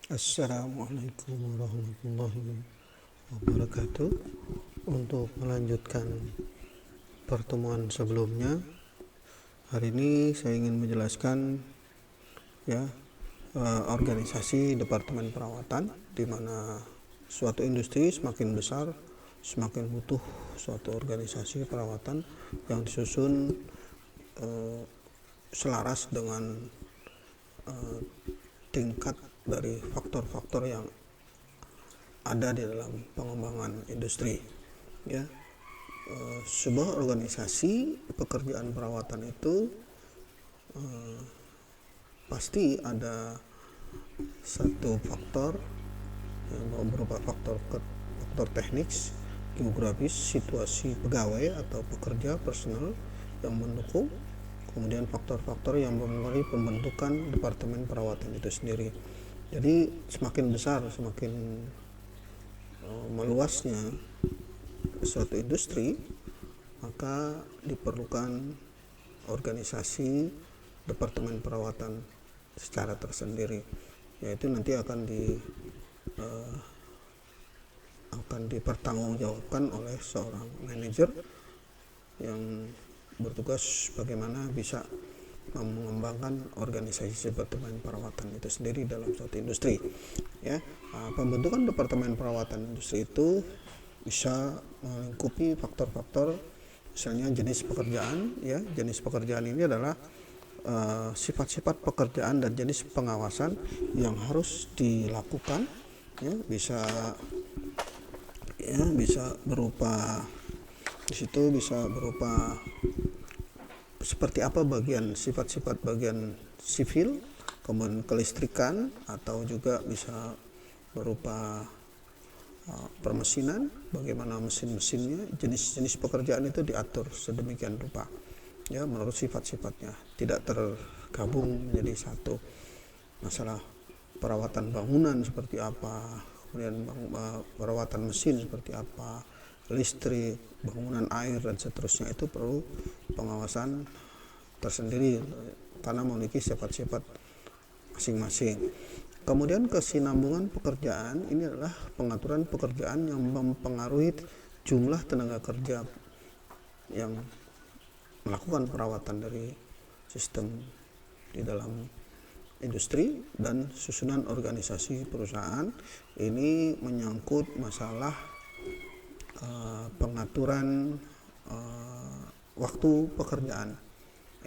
Assalamualaikum warahmatullahi wabarakatuh. Untuk melanjutkan pertemuan sebelumnya, hari ini saya ingin menjelaskan ya organisasi Departemen Perawatan, di mana suatu industri semakin besar semakin butuh suatu organisasi perawatan yang disusun selaras dengan tingkat dari faktor-faktor yang ada di dalam pengembangan industri. Ya, sebuah organisasi pekerjaan perawatan itu pasti ada satu faktor yang berupa faktor teknis, geografis, situasi pegawai atau pekerja personal yang mendukung, kemudian faktor-faktor yang mempengaruhi pembentukan departemen perawatan itu sendiri. Jadi semakin besar, semakin meluasnya suatu industri, maka diperlukan organisasi departemen perawatan secara tersendiri, yaitu nanti akan dipertanggungjawabkan oleh seorang manajer yang bertugas bagaimana bisa mengembangkan organisasi departemen perawatan itu sendiri dalam suatu industri. Ya, pembentukan departemen perawatan industri itu bisa melingkupi faktor-faktor, misalnya jenis pekerjaan. Ya, jenis pekerjaan ini adalah sifat-sifat pekerjaan dan jenis pengawasan yang harus dilakukan. Ya, bisa berupa di situ bisa berupa seperti apa sifat-sifat bagian sivil, kemudian kelistrikan, atau juga bisa berupa permesinan, bagaimana mesin-mesinnya, jenis-jenis pekerjaan itu diatur sedemikian rupa, ya, menurut sifat-sifatnya, tidak tergabung menjadi satu. Masalah perawatan bangunan seperti apa, kemudian perawatan mesin seperti apa, listrik, bangunan air, dan seterusnya, itu perlu pengawasan tersendiri karena memiliki sifat-sifat masing-masing. Kemudian kesinambungan pekerjaan ini adalah pengaturan pekerjaan yang mempengaruhi jumlah tenaga kerja yang melakukan perawatan dari sistem di dalam industri dan susunan organisasi perusahaan. Ini menyangkut masalah pengaturan waktu pekerjaan.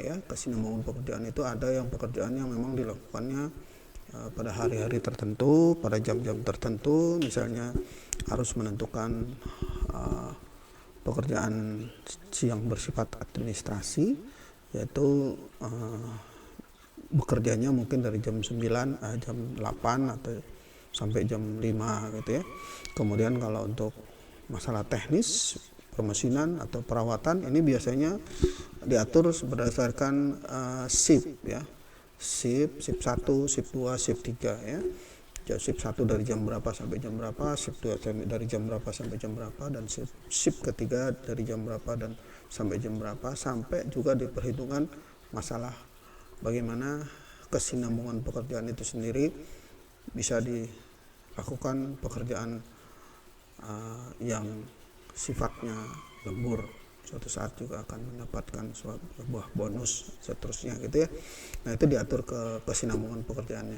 Ya, kesinambungan pekerjaan itu ada yang pekerjaan yang memang dilakukannya pada hari-hari tertentu, pada jam-jam tertentu, misalnya harus menentukan pekerjaan yang bersifat administrasi, yaitu bekerjanya mungkin dari jam 9, jam 8 atau sampai jam 5 gitu ya. Kemudian kalau untuk masalah teknis, permesinan atau perawatan, ini biasanya diatur berdasarkan shift, ya. Shift 1, shift 2, shift 3, ya. Shift 1 dari jam berapa sampai jam berapa, shift 2 dari jam berapa sampai jam berapa, dan shift ketiga dari jam berapa dan sampai jam berapa, sampai juga diperhitungkan masalah bagaimana kesinambungan pekerjaan itu sendiri bisa dilakukan pekerjaan yang sifatnya lembur, suatu saat juga akan mendapatkan sebuah bonus seterusnya gitu ya. Nah, itu diatur ke kesinambungan pekerjaannya.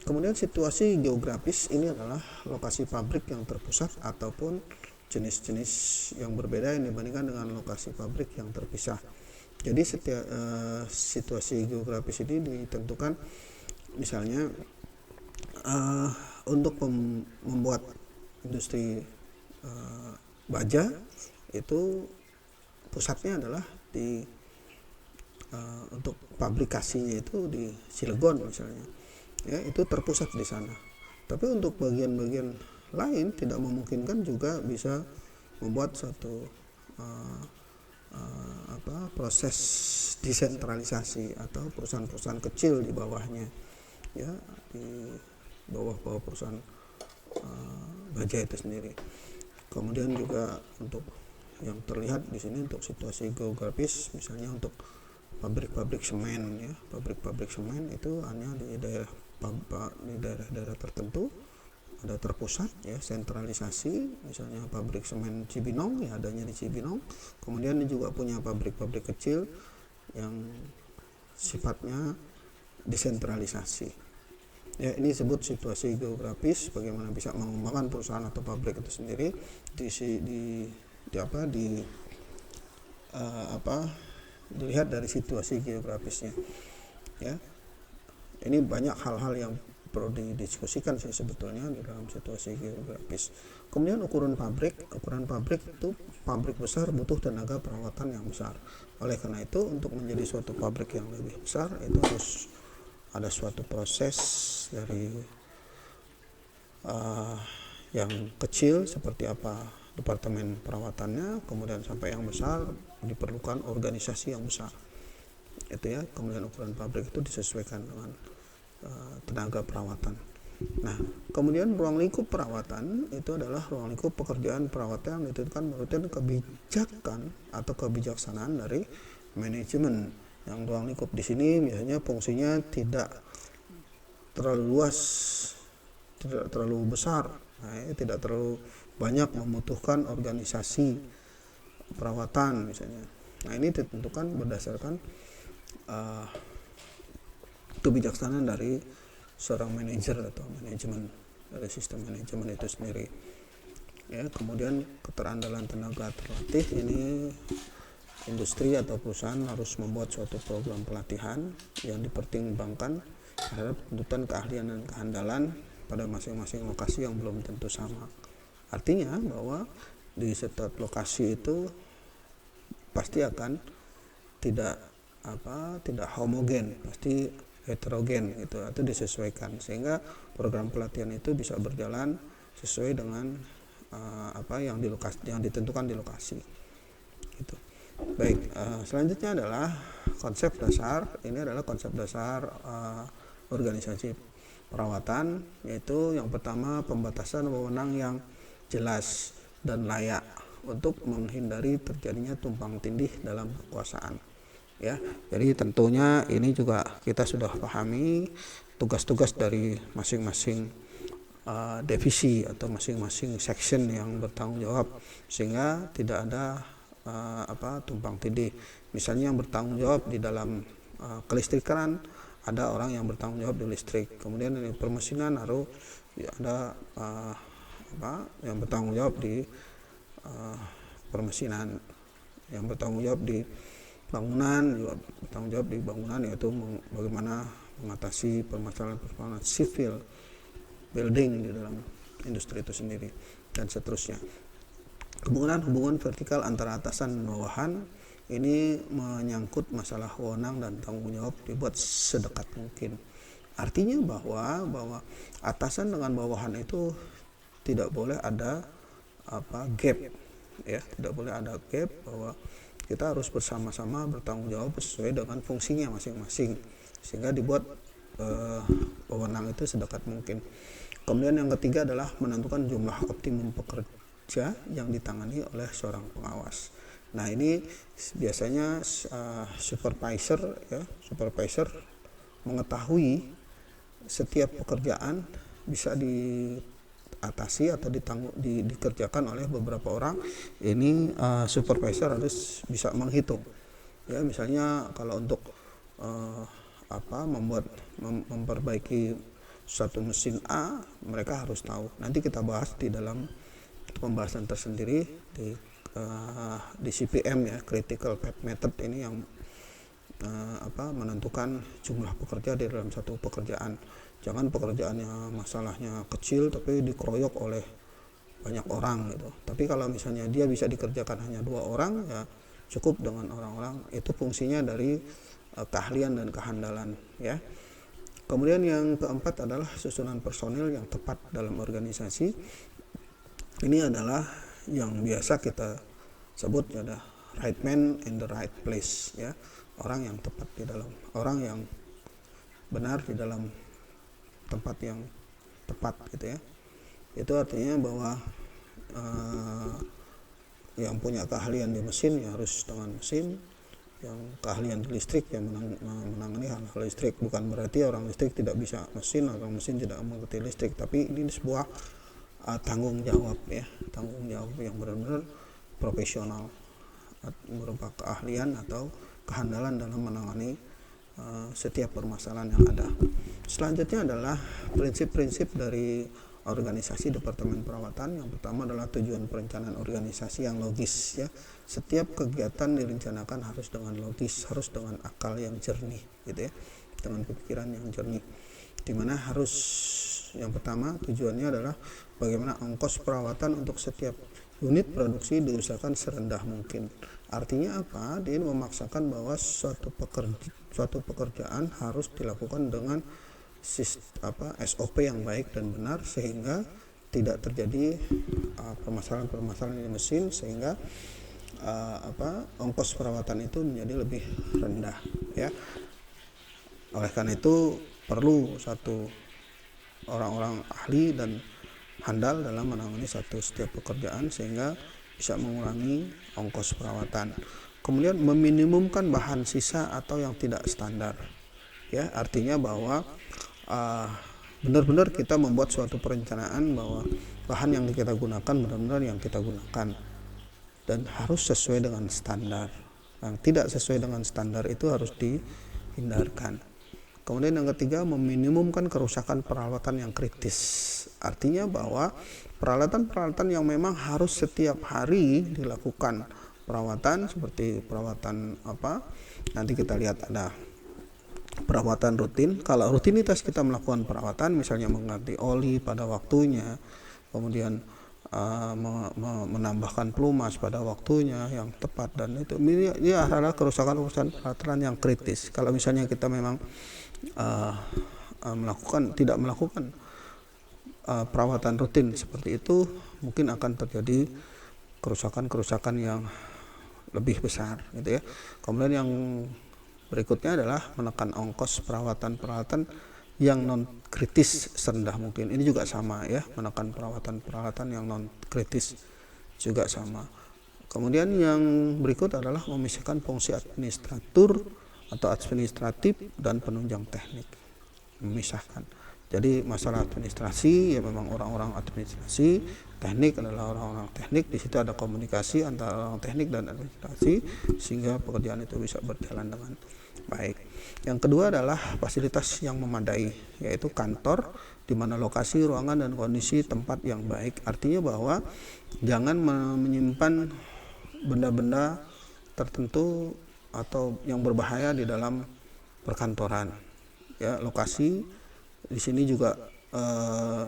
Kemudian situasi geografis ini adalah lokasi pabrik yang terpusat ataupun jenis-jenis yang berbeda yang dibandingkan dengan lokasi pabrik yang terpisah. Jadi situasi geografis ini ditentukan misalnya untuk membuat industri baja itu pusatnya adalah untuk pabrikasinya itu di Cilegon misalnya, ya, itu terpusat di sana. Tapi untuk bagian-bagian lain tidak memungkinkan juga bisa membuat suatu proses desentralisasi atau perusahaan-perusahaan kecil di bawahnya, ya, di bawah perusahaan baja itu sendiri. Kemudian juga untuk yang terlihat di sini untuk situasi geografis, misalnya untuk pabrik-pabrik semen, ya, pabrik-pabrik semen itu hanya di daerah di daerah-daerah tertentu ada terpusat ya, sentralisasi, misalnya pabrik semen Cibinong ya adanya di Cibinong. Kemudian dia juga punya pabrik-pabrik kecil yang sifatnya desentralisasi. Ya, ini disebut situasi geografis, bagaimana bisa mengembangkan perusahaan atau pabrik itu sendiri dilihat dari situasi geografisnya. Ya, ini banyak hal-hal yang perlu didiskusikan sih sebetulnya di dalam situasi geografis. Kemudian ukuran pabrik itu pabrik besar butuh tenaga perawatan yang besar. Oleh karena itu untuk menjadi suatu pabrik yang lebih besar itu harus ada suatu proses dari yang kecil seperti apa departemen perawatannya, kemudian sampai yang besar diperlukan organisasi yang besar. Itu ya, kemudian ukuran pabrik itu disesuaikan dengan tenaga perawatan. Nah, kemudian ruang lingkup perawatan itu adalah ruang lingkup pekerjaan perawatan yang ditentukan menurut kebijakan atau kebijaksanaan dari manajemen. Yang ruang lingkup di sini biasanya fungsinya tidak terlalu luas, tidak terlalu besar, tidak terlalu banyak membutuhkan organisasi perawatan misalnya. Nah, ini ditentukan berdasarkan kebijaksanaan dari seorang manajer atau manajemen, dari sistem manajemen itu sendiri. Ya, kemudian keterandalan tenaga terlatih, ini industri atau perusahaan harus membuat suatu program pelatihan yang dipertimbangkan terhadap tuntutan keahlian dan kehandalan pada masing-masing lokasi yang belum tentu sama. Artinya bahwa di setiap lokasi itu pasti akan tidak homogen, pasti heterogen gitu, atau disesuaikan sehingga program pelatihan itu bisa berjalan sesuai dengan yang ditentukan di lokasi gitu. Baik, selanjutnya adalah konsep dasar. Ini adalah konsep dasar organisasi perawatan, yaitu yang pertama pembatasan wewenang yang jelas dan layak untuk menghindari terjadinya tumpang tindih dalam kekuasaan. Ya, jadi tentunya ini juga kita sudah pahami tugas-tugas dari masing-masing divisi atau masing-masing section yang bertanggung jawab sehingga tidak ada tumpang tindih. Misalnya yang bertanggung jawab di dalam kelistrikan ada orang yang bertanggung jawab di listrik, kemudian di permesinan harus ada yang bertanggung jawab di permesinan, yang bertanggung jawab di bangunan juga bertanggung jawab di bangunan, yaitu bagaimana mengatasi permasalahan sipil building di dalam industri itu sendiri dan seterusnya. Kemudian hubungan vertikal antara atasan dan bawahan ini menyangkut masalah wewenang dan tanggung jawab dibuat sedekat mungkin. Artinya bahwa atasan dengan bawahan itu tidak boleh ada gap, ya, tidak boleh ada gap, bahwa kita harus bersama-sama bertanggung jawab sesuai dengan fungsinya masing-masing sehingga dibuat wewenang itu sedekat mungkin. Kemudian yang ketiga adalah menentukan jumlah optimum pekerja yang ditangani oleh seorang pengawas. Nah, ini biasanya supervisor supervisor mengetahui setiap pekerjaan bisa diatasi atau dikerjakan oleh beberapa orang. Ini supervisor harus bisa menghitung. Ya, misalnya kalau untuk memperbaiki suatu mesin A, mereka harus tahu. Nanti kita bahas di dalam pembahasan tersendiri di CPM ya, Critical Path Method, ini yang menentukan jumlah pekerja di dalam satu pekerjaan. Jangan pekerjaannya masalahnya kecil tapi dikeroyok oleh banyak orang gitu. Tapi kalau misalnya dia bisa dikerjakan hanya 2 orang, ya cukup dengan orang-orang. Itu fungsinya dari keahlian dan kehandalan ya. Kemudian yang keempat adalah susunan personil yang tepat dalam organisasi. Ini adalah yang biasa kita sebut ada right man in the right place ya. Orang yang tepat di dalam, orang yang benar di dalam tempat yang tepat gitu ya. Itu artinya bahwa yang punya keahlian di mesin ya harus dengan mesin, yang keahlian di listrik yang menangani hal-hal listrik. Bukan berarti orang listrik tidak bisa mesin, orang mesin tidak mengerti listrik, tapi ini sebuah tanggung jawab yang benar-benar profesional, berupa keahlian atau kehandalan dalam menangani setiap permasalahan yang ada. Selanjutnya adalah prinsip-prinsip dari organisasi Departemen Perawatan. Yang pertama adalah tujuan perencanaan organisasi yang logis, ya. Setiap kegiatan direncanakan harus dengan logis, harus dengan akal yang jernih, gitu ya, dengan pikiran yang jernih. Dimana harus yang pertama tujuannya adalah bagaimana ongkos perawatan untuk setiap unit produksi diusahakan serendah mungkin. Artinya apa? Dia memaksakan bahwa suatu pekerjaan harus dilakukan dengan SOP yang baik dan benar, sehingga tidak terjadi permasalahan-permasalahan di mesin, sehingga ongkos perawatan itu menjadi lebih rendah, ya. Oleh karena itu perlu satu orang-orang ahli dan handal dalam menangani setiap pekerjaan sehingga bisa mengurangi ongkos perawatan. Kemudian meminimumkan bahan sisa atau yang tidak standar, ya. Artinya bahwa benar-benar kita membuat suatu perencanaan bahwa bahan yang kita gunakan benar-benar yang kita gunakan dan harus sesuai dengan standar. Yang tidak sesuai dengan standar itu harus dihindarkan. Kemudian yang ketiga, meminimumkan kerusakan peralatan yang kritis. Artinya bahwa peralatan-peralatan yang memang harus setiap hari dilakukan perawatan, seperti perawatan nanti kita lihat ada perawatan rutin. Kalau rutinitas kita melakukan perawatan, misalnya mengganti oli pada waktunya, kemudian menambahkan pelumas pada waktunya yang tepat, dan itu ini adalah kerusakan peralatan yang kritis. Kalau misalnya kita memang tidak melakukan perawatan rutin seperti itu, mungkin akan terjadi kerusakan yang lebih besar, gitu ya. Kemudian yang berikutnya adalah menekan ongkos peralatan yang non kritis serendah mungkin. Ini juga sama, ya, menekan peralatan yang non kritis juga sama. Kemudian yang berikut adalah memisahkan fungsi administratur atau administratif dan penunjang teknik. Memisahkan. Jadi masalah administrasi ya memang orang-orang administrasi, teknik adalah orang-orang teknik. Di situ ada komunikasi antara orang teknik dan administrasi sehingga pekerjaan itu bisa berjalan dengan baik. Yang kedua adalah fasilitas yang memadai, yaitu kantor di mana lokasi, ruangan dan kondisi tempat yang baik. Artinya bahwa jangan menyimpan benda-benda tertentu atau yang berbahaya di dalam perkantoran. Ya, lokasi di sini juga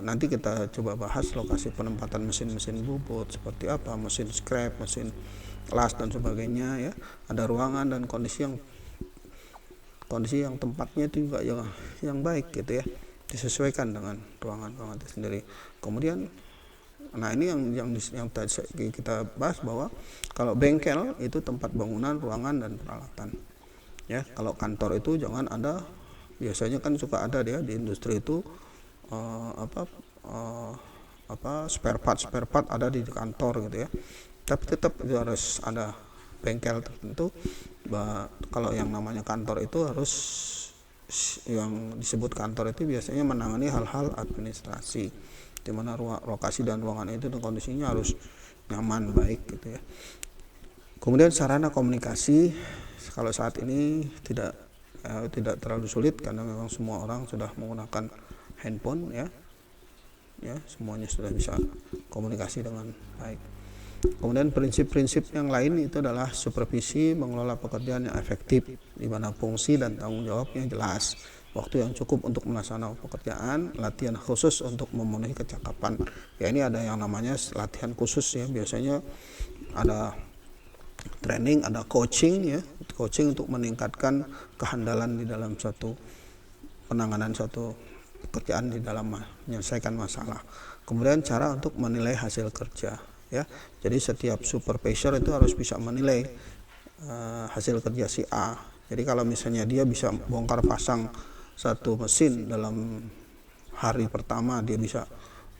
nanti kita coba bahas lokasi penempatan mesin-mesin bubut seperti apa, mesin scrap, mesin las dan sebagainya, ya. Ada ruangan dan kondisi yang tempatnya itu juga yang baik, gitu ya, disesuaikan dengan ruangan itu sendiri. Kemudian ini yang kita bahas bahwa kalau bengkel itu tempat bangunan, ruangan dan peralatan, ya. Kalau kantor itu jangan ada, biasanya kan suka ada dia di industri itu spare part ada di kantor, gitu ya. Tapi tetap harus ada bengkel tertentu. Kalau yang namanya kantor itu harus, yang disebut kantor itu biasanya menangani hal-hal administrasi, di mana lokasi dan ruangan itu dan kondisinya harus nyaman, baik, gitu ya. Kemudian sarana komunikasi, kalau saat ini tidak terlalu sulit karena memang semua orang sudah menggunakan handphone, ya semuanya sudah bisa komunikasi dengan baik. Kemudian prinsip-prinsip yang lain itu adalah supervisi mengelola pekerjaan yang efektif, di mana fungsi dan tanggung jawabnya jelas, waktu yang cukup untuk melaksanakan pekerjaan, latihan khusus untuk memenuhi kecakapan. Ya, ini ada yang namanya latihan khusus, ya. Biasanya ada training, ada coaching, ya, coaching untuk meningkatkan kehandalan di dalam suatu penanganan suatu pekerjaan di dalam menyelesaikan masalah. Kemudian cara untuk menilai hasil kerja, ya. Jadi setiap supervisor itu harus bisa menilai hasil kerja si A. Jadi kalau misalnya dia bisa bongkar pasang satu mesin dalam hari pertama dia bisa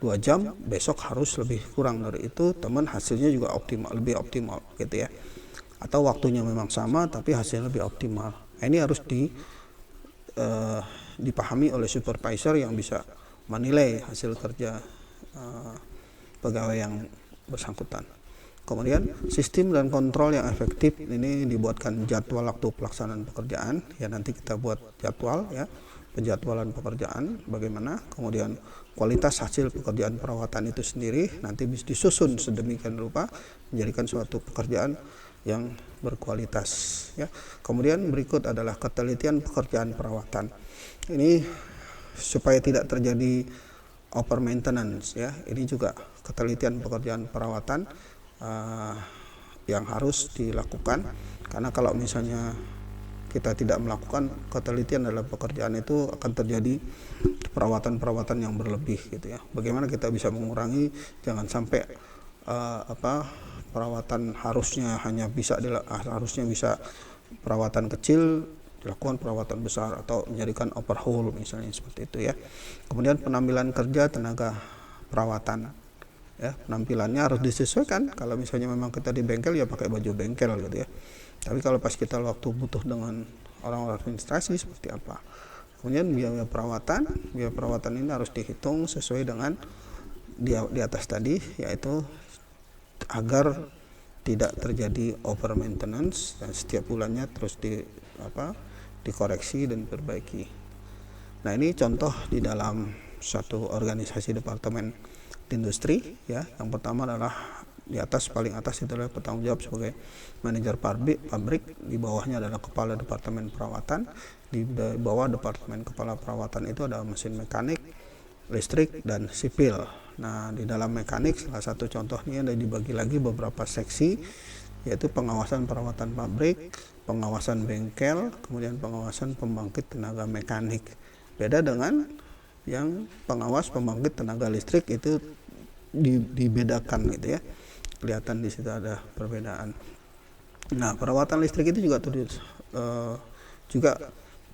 2 jam, besok harus lebih kurang dari itu, teman hasilnya juga lebih optimal, gitu ya. atau waktunya memang sama tapi hasilnya lebih optimal. Nah, ini harus dipahami oleh supervisor yang bisa menilai hasil kerja pegawai yang bersangkutan. Kemudian sistem dan kontrol yang efektif, ini dibuatkan jadwal waktu pelaksanaan pekerjaan, ya nanti kita buat jadwal ya, penjadwalan pekerjaan bagaimana, kemudian kualitas hasil pekerjaan perawatan itu sendiri nanti bisa disusun sedemikian rupa menjadikan suatu pekerjaan yang berkualitas ya. Kemudian berikut adalah ketelitian pekerjaan perawatan. Ini supaya tidak terjadi over maintenance ya. Ini juga ketelitian pekerjaan perawatan yang harus dilakukan, karena kalau misalnya kita tidak melakukan ketelitian dalam pekerjaan itu akan terjadi perawatan-perawatan yang berlebih gitu ya. Bagaimana kita bisa mengurangi, jangan sampai perawatan harusnya bisa perawatan kecil dilakukan perawatan besar atau menjadikan overhaul misalnya seperti itu ya. Kemudian penampilan kerja tenaga perawatan ya, penampilannya harus disesuaikan. Kalau misalnya memang kita di bengkel ya pakai baju bengkel gitu ya, tapi kalau pas kita waktu butuh dengan orang-orang administrasi seperti apa. Kemudian biaya perawatan ini harus dihitung sesuai dengan di atas tadi, yaitu agar tidak terjadi over maintenance dan setiap bulannya terus dikoreksi dan diperbaiki. Nah, ini contoh di dalam satu organisasi departemen industri ya. Yang pertama adalah paling atas itu adalah bertanggung jawab sebagai manajer pabrik, di bawahnya adalah kepala departemen perawatan, di bawah departemen kepala perawatan itu ada mesin mekanik, listrik, dan sipil. Nah, di dalam mekanik salah satu contohnya ada dibagi lagi beberapa seksi, yaitu pengawasan perawatan pabrik, pengawasan bengkel, kemudian pengawasan pembangkit tenaga mekanik. Beda dengan yang pengawas pembangkit tenaga listrik, itu dibedakan gitu ya. Kelihatan di situ ada perbedaan. Nah, perawatan listrik itu juga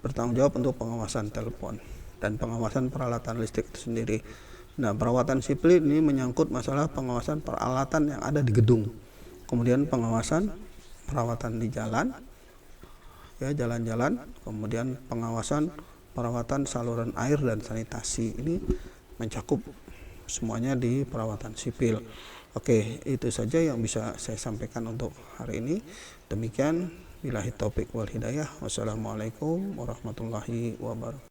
bertanggung jawab untuk pengawasan telepon dan pengawasan peralatan listrik itu sendiri. Nah, perawatan sipil ini menyangkut masalah pengawasan peralatan yang ada di gedung, kemudian pengawasan perawatan di jalan, ya jalan-jalan, kemudian pengawasan perawatan saluran air dan sanitasi. Ini mencakup semuanya di perawatan sipil. Oke, itu saja yang bisa saya sampaikan untuk hari ini. Demikian, billahi taufik wal hidayah. Wassalamualaikum warahmatullahi wabarakatuh.